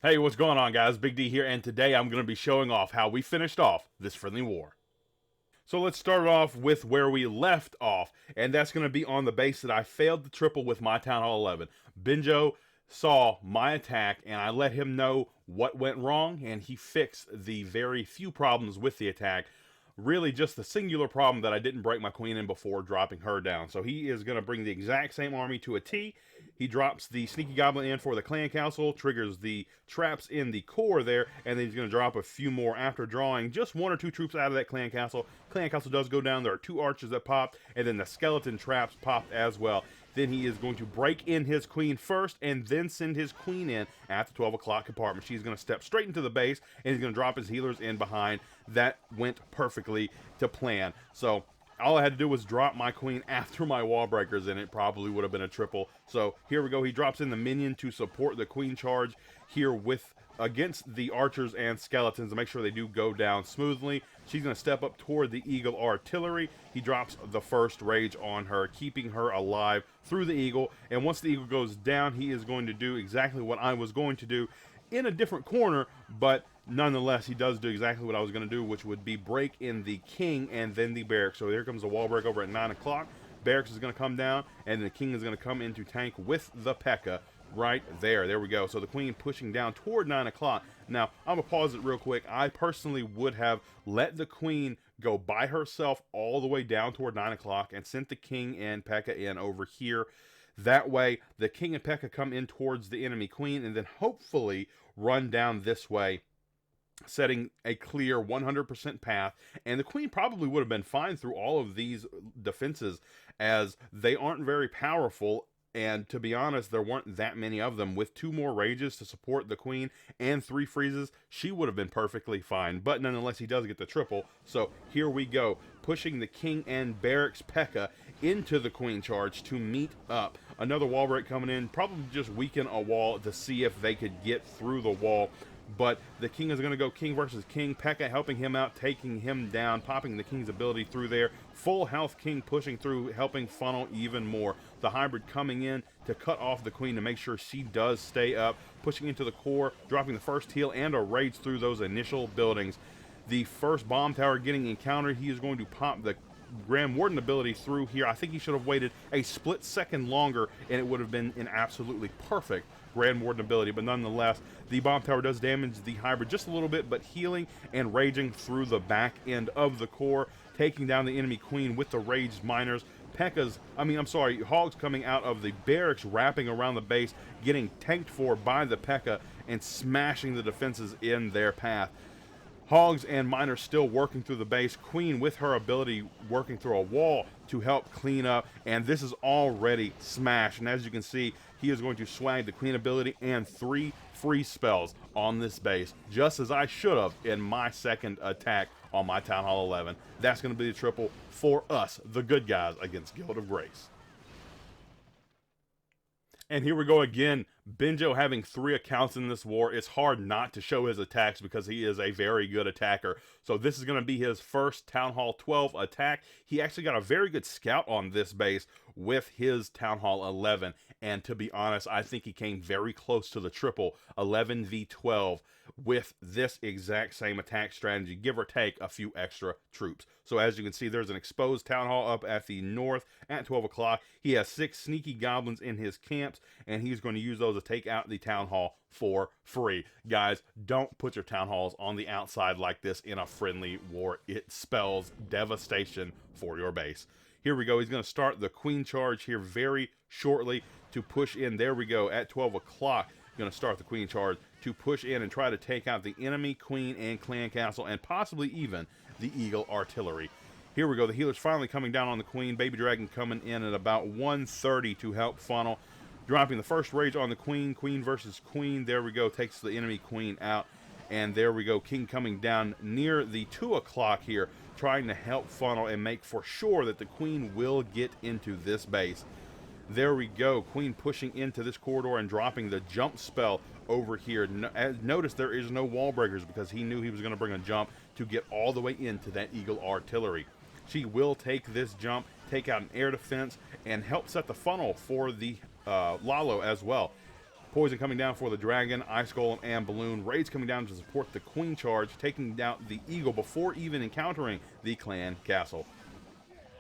Hey, what's going on, guys? Big D here, and today I'm going to be showing off how we finished off this friendly war. So let's start off with where we left off, and that's going to be on the base that I failed to triple with my Town Hall 11. Benjo saw my attack, and I let him know what went wrong, and he fixed the very few problems with the attack. Really, just the singular problem that I didn't break my queen in before dropping her down. So he is going to bring the exact same army to a T. He drops the sneaky goblin in for the clan council, triggers the traps in the core there, and then he's going to drop a few more after drawing just one or two troops out of that clan castle. Clan castle does go down. There are two archers that pop, and then the skeleton traps popped as well. Then he is going to break in his queen first and then send his queen in at the 12 o'clock compartment. She's going to step straight into the base and he's going to drop his healers in behind. That went perfectly to plan. So all I had to do was drop my queen after my wall breakers, and it probably would have been a triple. So here we go. He drops in the minion to support the queen charge here with against the archers and skeletons to make sure they do go down smoothly. She's going to step up toward the eagle artillery. He drops the first rage on her, keeping her alive through the eagle. And once the eagle goes down, he is going to do exactly what I was going to do in a different corner, but nonetheless, he does do exactly what I was going to do, which would be break in the king and then the barracks. So here comes the wall break over at 9 o'clock. Barracks is going to come down, and the king is going to come into tank with the P.E.K.K.A. right there. There we go. So the queen pushing down toward 9 o'clock. Now, I'm going to pause it real quick. I personally would have let the queen go by herself all the way down toward 9 o'clock and sent the king and P.E.K.K.A. in over here. That way, the king and P.E.K.K.A. come in towards the enemy queen and then hopefully run down this way, setting a clear 100% path. And the queen probably would have been fine through all of these defenses, as they aren't very powerful. And to be honest, there weren't that many of them. With two more rages to support the queen and three freezes, she would have been perfectly fine. But nonetheless, he does get the triple. So here we go, pushing the king and barracks P.E.K.K.A. into the queen charge to meet up. Another wall break coming in, probably just weaken a wall to see if they could get through the wall. But the king is going to go king versus king. P.E.K.K.A. helping him out, taking him down, popping the king's ability through there. Full health king pushing through, helping funnel even more. The hybrid coming in to cut off the queen to make sure she does stay up. Pushing into the core, dropping the first heal and a rage through those initial buildings. The first bomb tower getting encountered. He is going to pop the Grand Warden ability through here. I think he should have waited a split second longer, and it would have been an absolutely perfect Grand Warden ability. But nonetheless, the bomb tower does damage the hybrid just a little bit, but healing and raging through the back end of the core, taking down the enemy queen with the raged miners. Hogs coming out of the barracks, wrapping around the base, getting tanked for by the P.E.K.K.A. and smashing the defenses in their path. Hogs and miners still working through the base. Queen with her ability working through a wall to help clean up. And this is already smashed. And as you can see, he is going to swag the queen ability and three free spells on this base, just as I should have in my second attack on my Town Hall 11. That's going to be the triple for us, the good guys, against Guild of Grace. And here we go again. Benjo having three accounts in this war. It's hard not to show his attacks because he is a very good attacker. So this is going to be his first Town Hall 12 attack. He actually got a very good scout on this base with his Town Hall 11. And to be honest, I think he came very close to the triple 11v12 with this exact same attack strategy, give or take a few extra troops. So as you can see, there's an exposed Town Hall up at the north at 12 o'clock. He has 6 sneaky goblins in his camps, and he's going to use those to take out the Town Hall for free. Guys, don't put your Town Halls on the outside like this in a friendly war. It spells devastation for your base. Here we go. He's going to start the queen charge here very shortly to push in. There we go. At 12 o'clock, going to start the queen charge to push in and try to take out the enemy queen and clan castle, and possibly even the eagle artillery. Here we go. The healer's finally coming down on the queen. Baby dragon coming in at about 1:30 to help funnel. Dropping the first rage on the queen. Queen versus queen. There we go. Takes the enemy queen out. And there we go. King coming down near the 2 o'clock here, trying to help funnel and make for sure that the queen will get into this base. There we go. Queen pushing into this corridor and dropping the jump spell over here. Notice there is no wall breakers because he knew he was going to bring a jump to get all the way into that eagle artillery. She will take this jump, take out an air defense, and help set the funnel for the Lalo as well. Poison coming down for the Dragon, Ice Golem, and Balloon. Raids coming down to support the Queen charge, taking down the Eagle before even encountering the Clan Castle.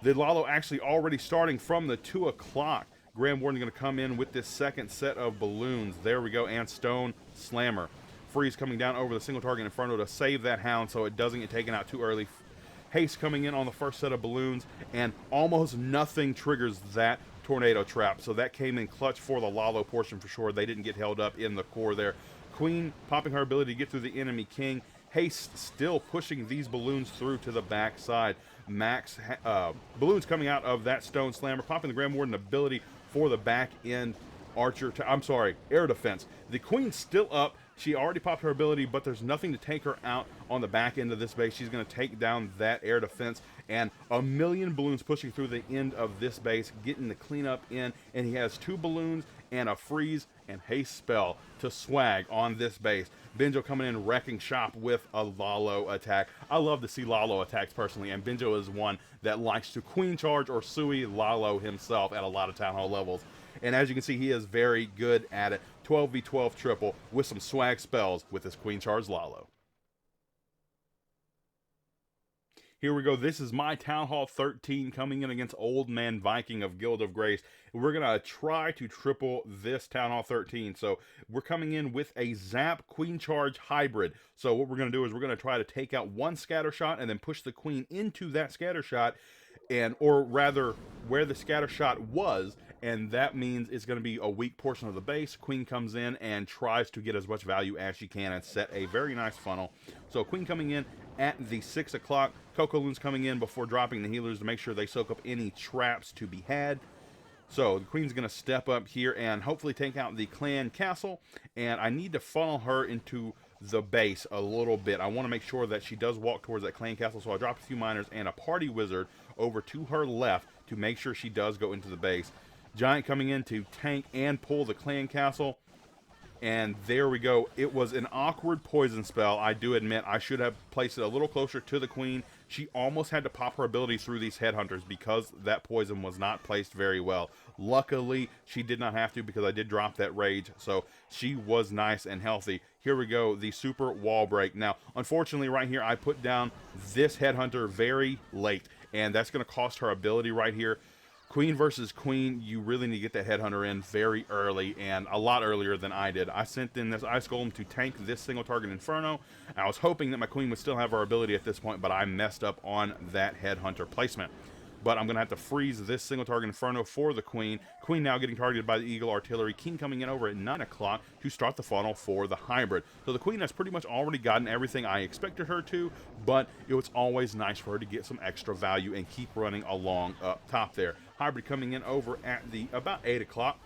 The Lalo actually already starting from the 2 o'clock. Grand Warden going to come in with this second set of balloons. There we go, and Stone Slammer. Freeze coming down over the single target Inferno to save that Hound so it doesn't get taken out too early. Haste coming in on the first set of balloons, and almost nothing triggers that tornado trap. So that came in clutch for the Lalo portion for sure. They didn't get held up in the core there. Queen popping her ability to get through the enemy king. Haste still pushing these balloons through to the back side. Max balloons coming out of that Stone Slammer, popping the Grand Warden ability for the back end archer. Air defense. The Queen's still up. She already popped her ability, but there's nothing to take her out on the back end of this base. She's going to take down that air defense, and a million balloons pushing through the end of this base, getting the cleanup in, and he has 2 balloons and a freeze and haste spell to swag on this base. Benjo coming in wrecking shop with a Lalo attack. I love to see Lalo attacks personally, and Benjo is one that likes to queen charge or Sui Lalo himself at a lot of Town Hall levels. And as you can see, he is very good at it. 12v12 triple with some swag spells with his Queen Charge Lalo. Here we go. This is my Town Hall 13 coming in against Old Man Viking of Guild of Grace. We're going to try to triple this Town Hall 13. So we're coming in with a Zap Queen Charge hybrid. So what we're going to do is we're going to try to take out one scatter shot and then push the Queen into that scatter shot, or rather where the scatter shot was, and that means it's going to be a weak portion of the base. Queen comes in and tries to get as much value as she can and set a very nice funnel. So Queen coming in at the 6 o'clock. Coco Loons coming in before dropping the healers to make sure they soak up any traps to be had. So the Queen's going to step up here and hopefully take out the Clan Castle, and I need to funnel her into the base a little bit. I want to make sure that she does walk towards that Clan Castle, so I drop a few miners and a Party Wizard over to her left to make sure she does go into the base. Giant coming in to tank and pull the Clan Castle, and there we go. It was an awkward poison spell. I do admit I should have placed it a little closer to the Queen. She almost had to pop her ability through these headhunters because that poison was not placed very well. Luckily, she did not have to because I did drop that rage, so she was nice and healthy. Here we go, the super wall break. Now, unfortunately, right here, I put down this headhunter very late, and that's going to cost her ability right here. Queen versus Queen, you really need to get that headhunter in very early, and a lot earlier than I did. I sent in this Ice Golem to tank this single target Inferno. I was hoping that my Queen would still have her ability at this point, but I messed up on that headhunter placement. But I'm going to have to freeze this single target Inferno for the Queen. Queen now getting targeted by the Eagle Artillery. King coming in over at 9 o'clock to start the funnel for the hybrid. So the Queen has pretty much already gotten everything I expected her to, but it was always nice for her to get some extra value and keep running along up top there. Hybrid coming in over at the about 8 o'clock.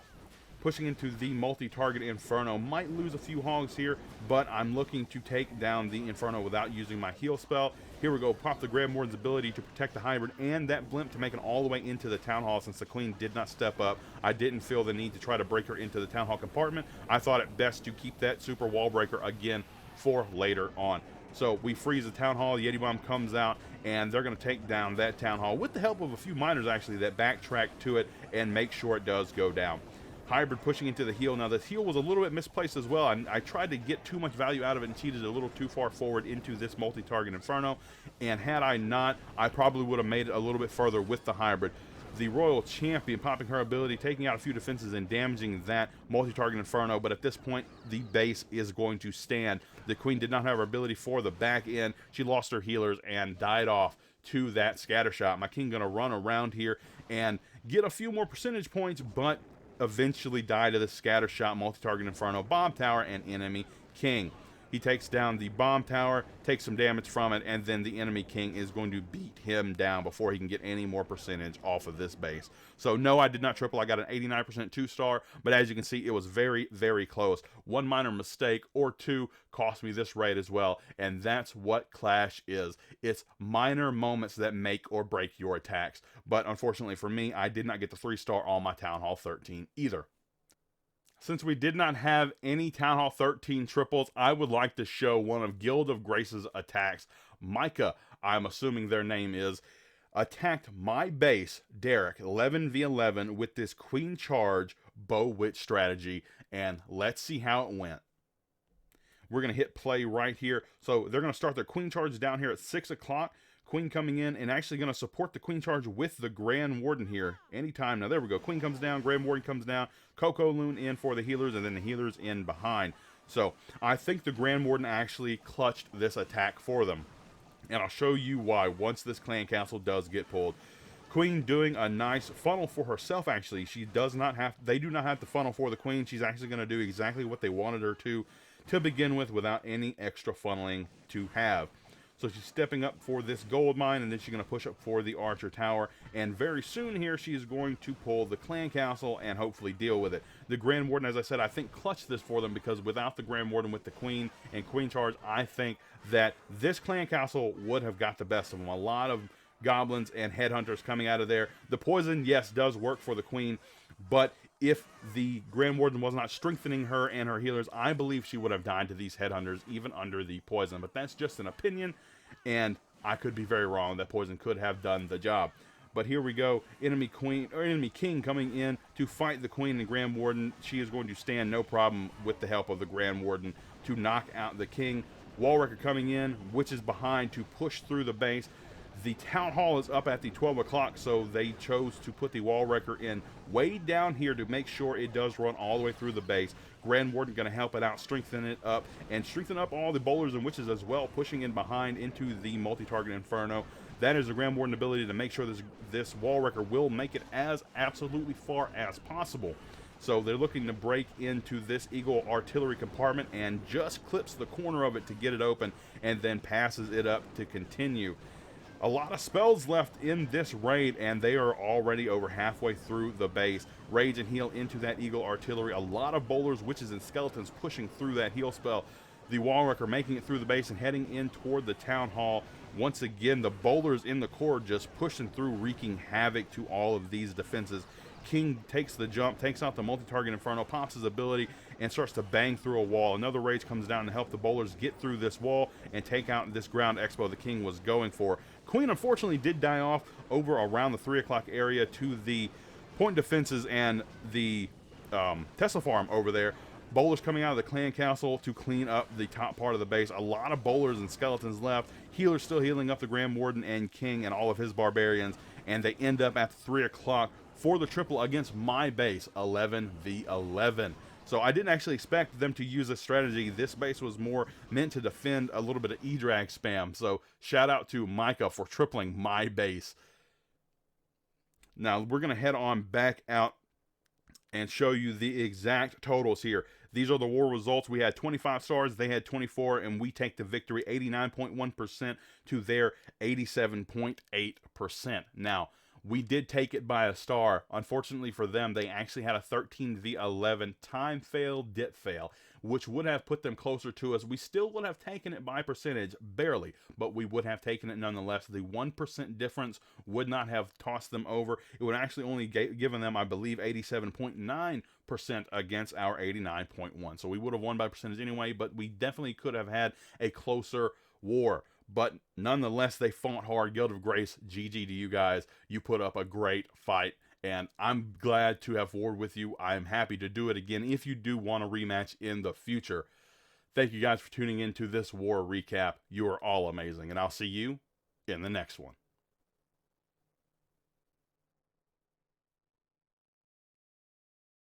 Pushing into the multi-target Inferno. Might lose a few hogs here, but I'm looking to take down the Inferno without using my heal spell. Here we go, pop the Grand Warden's ability to protect the hybrid and that blimp to make it all the way into the Town Hall since the Queen did not step up. I didn't feel the need to try to break her into the Town Hall compartment. I thought it best to keep that super wall breaker again for later on. So we freeze the Town Hall, the Yeti Bomb comes out, and they're going to take down that Town Hall with the help of a few miners actually that backtrack to it and make sure it does go down. Hybrid pushing into the heal. Now the heal was a little bit misplaced as well. I tried to get too much value out of it and cheated a little too far forward into this multi-target Inferno, and had I not, I probably would have made it a little bit further with the hybrid. The Royal Champion popping her ability, taking out a few defenses and damaging that multi-target Inferno, but at this point the base is going to stand. The Queen did not have her ability for the back end. She lost her healers and died off to that scatter shot. My King gonna run around here and get a few more percentage points, but eventually die to the scatter shot, multi-target Inferno, bomb tower, and enemy King. He takes down the bomb tower, takes some damage from it, and then the enemy King is going to beat him down before he can get any more percentage off of this base. So no, I did not triple. I got an 89% 2-star, but as you can see, it was very, very close. One minor mistake or two cost me this raid as well, and that's what Clash is. It's minor moments that make or break your attacks. But unfortunately for me, I did not get the 3-star on my Town Hall 13 either. Since we did not have any Town Hall 13 triples, I would like to show one of Guild of Grace's attacks. Micah, I'm assuming their name is, attacked my base, Derek, 11v11 with this Queen Charge Bow Witch strategy, and let's see how it went. We're going to hit play right here. So they're going to start their queen charge down here at 6 o'clock. Queen coming in and actually going to support the queen charge with the Grand Warden here anytime. Now there we go. Queen comes down, Grand Warden comes down, Coco Loon in for the healers, and then the healers in behind. So I think the Grand Warden actually clutched this attack for them. And I'll show you why once this clan castle does get pulled. Queen doing a nice funnel for herself, actually. She does not have, they do not have to funnel for the queen. She's actually going to do exactly what they wanted her to begin with without any extra funneling to have. So she's stepping up for this gold mine, and then she's going to push up for the Archer Tower. And very soon here, she is going to pull the clan castle and hopefully deal with it. The Grand Warden, as I said, I think clutched this for them, because without the Grand Warden with the queen and queen charge, I think that this clan castle would have got the best of them. A lot of goblins and headhunters coming out of there. The poison, yes, does work for the queen, but if the Grand Warden was not strengthening her and her healers, I believe she would have died to these headhunters even under the poison. But that's just an opinion, and I could be very wrong. That poison could have done the job. But here we go. Enemy queen or enemy king coming in to fight the queen and Grand Warden. She is going to stand no problem with the help of the Grand Warden to knock out the king. Wallwrecker coming in, which is behind to push through the base. The town hall is up at the 12 o'clock, so they chose to put the Wallwrecker in way down here to make sure it does run all the way through the base. Grand Warden going to help it out, strengthen it up, and strengthen up all the bowlers and witches as well, pushing in behind into the multi-target Inferno. That is the Grand Warden ability to make sure this Wallwrecker will make it as absolutely far as possible. So they're looking to break into this Eagle artillery compartment and just clips the corner of it to get it open, and then passes it up to continue. A lot of spells left in this raid, and they are already over halfway through the base. Rage and heal into that Eagle artillery. A lot of bowlers, witches, and skeletons pushing through that heal spell. The Wallwrecker making it through the base and heading in toward the town hall. Once again, the bowlers in the core just pushing through, wreaking havoc to all of these defenses. King takes the jump, takes out the multi-target Inferno, pops his ability, and starts to bang through a wall. Another Rage comes down to help the bowlers get through this wall and take out this ground expo the king was going for. Queen, unfortunately, did die off over around the 3 o'clock area to the point defenses and the Tesla farm over there. Bowlers coming out of the clan castle to clean up the top part of the base. A lot of bowlers and skeletons left. Healers still healing up the Grand Warden and King and all of his barbarians. And they end up at 3 o'clock for the triple against my base, 11v11. So I didn't actually expect them to use this strategy. This base was more meant to defend a little bit of E-Drag spam. So shout out to Micah for tripling my base. Now we're going to head on back out and show you the exact totals here. These are the war results. We had 25 stars, they had 24, and we take the victory 89.1% to their 87.8%. Now, we did take it by a star. Unfortunately for them, they actually had a 13v11 time fail, dip fail, which would have put them closer to us. We still would have taken it by percentage, barely, but we would have taken it nonetheless. The 1% difference would not have tossed them over. It would actually only given them, I believe, 87.9% against our 89.1. So we would have won by percentage anyway, but we definitely could have had a closer war. But nonetheless, they fought hard. Guild of Grace, GG to you guys. You put up a great fight, and I'm glad to have warred with you. I am happy to do it again if you do want a rematch in the future. Thank you guys for tuning in to this war recap. You are all amazing, and I'll see you in the next one.